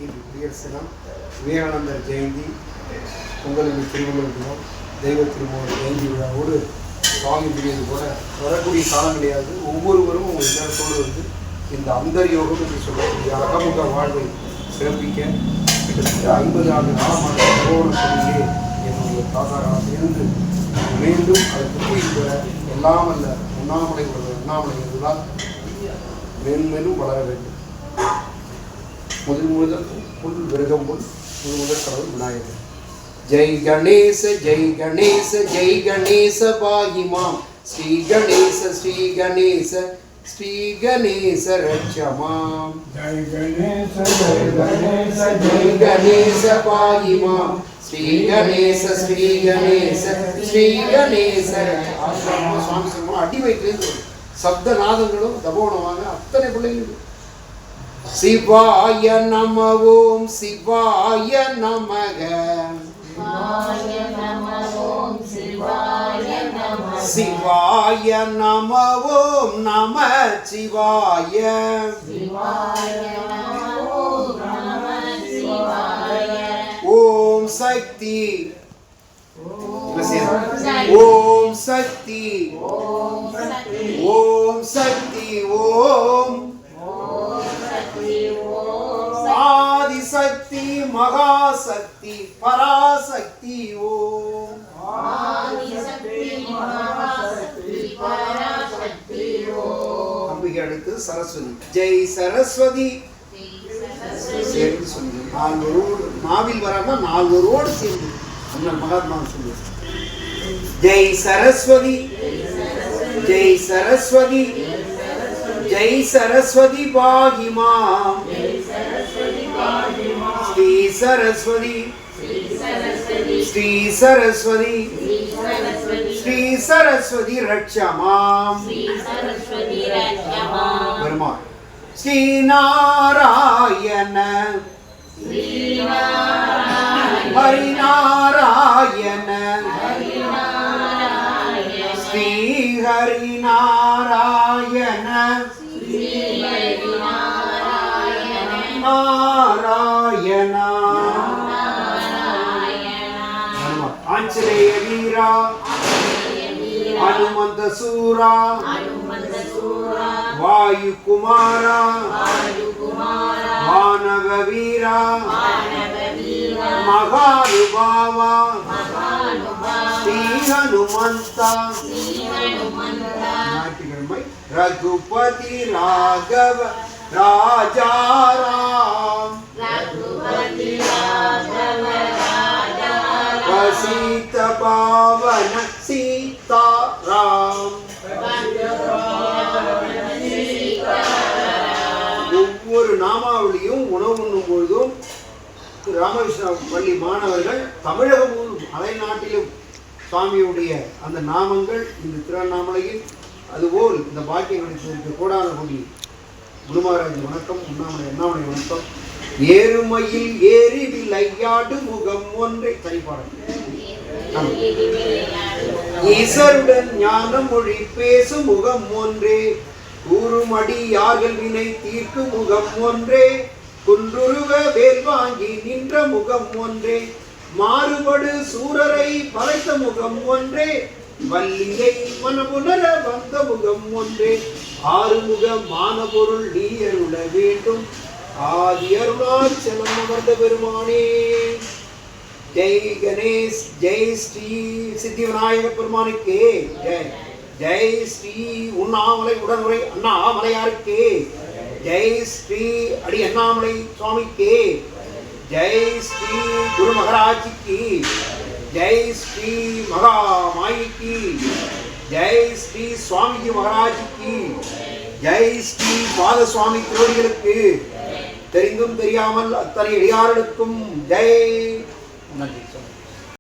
இன்று குடியரசு தினம், விவேகானந்தர் ஜெயந்தி, பொங்கலுக்கு திருவள்ளுவர் தினம், தெய்வ திருமூலர் ஜெயந்தி விழாவோடு சுவாமி புரிவது போல வரக்கூடிய காலங்களையாவது ஒவ்வொருவரும் உங்கள் இல்லத்தோடு வந்து இந்த அந்தர்யோகம் என்று சொல்லக்கூடிய அகமுக வாழ்வை சிறப்பிக்க கிட்டத்தட்ட 50 ஆண்டு காலமாக தகவல்களிலே என்னுடைய தாத்தா காலத்திலிருந்து மீண்டும் அதை புரிகின்ற எல்லாம் அல்ல உண்ணாமலை இருந்தால் மேன்மேலும் வளர வேண்டும். முதல் புல் விரகம் போல் முதல் கடவுள் விநாயகர். जय गणेश जय गणेश जय गणेश पाहि मां श्री गणेश श्री गणेश रक्ष मां. जय गणेश जय गणेश जय गणेश पाहि मां श्री गणेश श्री गणेश சுவாமி சொல்லுவோம். அடி வயிற்றுலேருந்து சப்த நாதங்களும் தபோனமாக அத்தனை பிள்ளைங்களும் சிவாய நம ஓம் சிவாய நமக சிவாய நம ஓம் நம சிவாய ஓம் சக்தி ஓம் சக்தி ஓம் சக்தி ஓம் ஆதிசக்தி மகாசக்தி பராசக்தி ஓம் அம்பிகை அடுத்து சரஸ்வதி. ஜெய் சரஸ்வதி சேர்ந்து சொல்லி நாவில் வராம நால்வரோடு சேர்ந்து அண்ணன் மகாத்மா சொல்லுவார். ஜெய் சரஸ்வதி ஜெய் சரஸ்வதி ஜெய் சரஸ்வதி பாகி மாம் ஸ்ரீ சரஸ்வதி ஸ்ரீ சரஸ்வதி ஸ்ரீ சரஸ்வதி ரக்ஷ மாம். பெருமாள் ஸ்ரீ நாராயண ஹரி நாராயண ஸ்ரீ ஹரி நாராயண நாராயண ஆஞ்சநேய வீரா ஹனுமந்த சூரா வாயு குமாரா வானவ வீரா மகானுபாவா ஸ்ரீ ஹனுமந்தா ஞாயிற்றுக்கிழமை ரகுபதி ராகவ ராஜாராம் வசீத பாவன சீதாராம். ஒவ்வொரு நாமாவளியும் உணவு உண்ணும் பொழுதும் ராமகிருஷ்ண பள்ளி மாணவர்கள் தமிழகமும் அலைநாட்டிலும் சுவாமியுடைய அந்த நாமங்கள் இந்த திருவண்ணாமலையில் அதுபோல் இந்த பாக்கியம் கிடைத்திருக்க கோடான கோடி குருமகாராஜ் வணக்கம், அண்ணாமலை வணக்கம். ஏறுமையில் ஏறி விளையாடு முகம் ஒன்றை சரிபாடம் ஈஸ்வருடன் ஞான மொழி பேசும் முகம் ஒன்றே கூறுமடி யார்கள் வினை தீர்க்கும் முகம் ஒன்றே குன்றுருவ வேல் வாங்கி நின்ற முகம் ஒன்றே மாறுபடு சூரரை பறைத்த முகம் ஒன்றே வள்ளியை மனமுணர வந்த முகம் ஒன்றே ஆறுமுக மான பொருள் நீ அருள வேண்டும் ஆதி அருணாச்சலம் அமர்ந்த பெருமானே. ஜெய் கணேஷ் ஜெய் ஸ்ரீ சித்தி விநாயக பெருமானுக்கே ஜெய். ஜெய் ஸ்ரீ உண்ணாமலை உடனுரை அண்ணாமலையாருக்கே ஜெய். ஸ்ரீ அடி அண்ணாமலை சுவாமிக்கே ஜெய். ஸ்ரீ குரு மகாராஜிக்கு ஜெய். ஸ்ரீ மகா மாயிக்கு ஜெய். ஸ்ரீ சுவாமிஜி மகாராஜிக்கு ஜெய். ஸ்ரீ பாத சுவாமி திருவடிகளுக்கு தெரிந்தும் தெரியாமல் அத்தனை அடியார்களுக்கும் ஜெய். நன்றி.